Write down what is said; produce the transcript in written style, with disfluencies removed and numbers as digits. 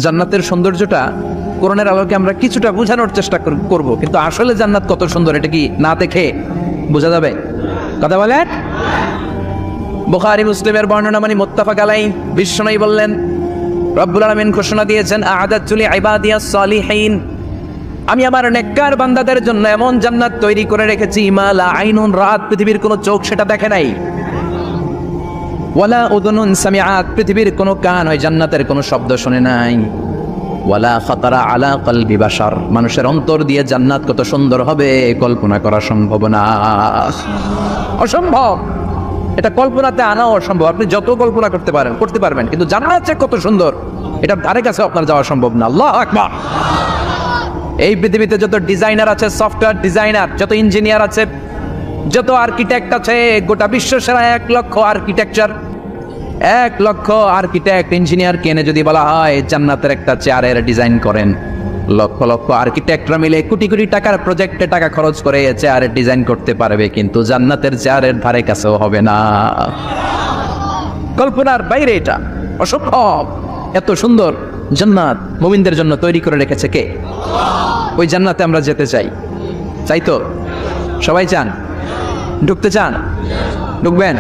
জান্নাতের সৌন্দর্যটা কোরআনের আলোকে আমরা কিছুটা বোঝানোর চেষ্টা করব, কিন্তু আসলে জান্নাত কত সুন্দর এটা কি না দেখে বোঝা যাবে? কথা বলেন। বুখারী মুসলিমের বর্ণনা মানে মুত্তাফাক আলাইহি। বিশ্বনবী বললেন, রব্বুল আলামিন ঘোষণা দিয়েছেন, আ'আদাতু লিইবাদিয়াস সালিহিন, আমি আমার নেককার বান্দাদের জন্য এমন জান্নাত তৈরি করে রেখেছি, মা লা আইনুন রাত, পৃথিবীর কোনো চোখ সেটা দেখে নাই, ওয়ালা উযুনুন সামিআত, পৃথিবীর কোনো কান ওই জান্নাতের কোনো শব্দ শুনে নাই, ওয়ালা খাতারা আলা কলবি বাশার, মানুষের অন্তর দিয়ে জান্নাত কত সুন্দর হবে কল্পনা করা সম্ভব না, অসম্ভব। এটা কল্পনাতে আনাও অসম্ভব। আপনি যত কল্পনা করতে পারবেন, কিন্তু জান্নাত যে কত সুন্দর এটা ধারে কাছে আপনার যাওয়া সম্ভব না। আল্লাহু আকবার। এই পৃথিবীতে যত ডিজাইনার আছে, সফটওয়্যার ডিজাইনার, যত ইঞ্জিনিয়ার আছে, যত আর্কিটেক্ট আছে, গোটা বিশ্ব সেরা 1 লক্ষ আর্কিটেকচার, 1 লক্ষ আর্কিটেক্ট ইঞ্জিনিয়ার কেনে যদি বলা হয় জান্নাতের একটা চেয়ারের ডিজাইন করেন, লক্ষ লক্ষ আর্কিটেক্টরা মিলে কোটি কোটি টাকার প্রজেক্টে টাকা খরচ করে চেয়ারের ডিজাইন করতে পারবে, কিন্তু জান্নাতের চেয়ারের ধারে কাছেও হবে না। কল্পনার বাইরে, এটা অসম্ভব। এত সুন্দর জান্নাত মুমিনদের জন্য তৈরি করে রেখেছে কে? ওই জান্নাতে আমরা যেতে চাই। চাই তো? সবাই চান? ঢুকতে চান? ঢুকবেন?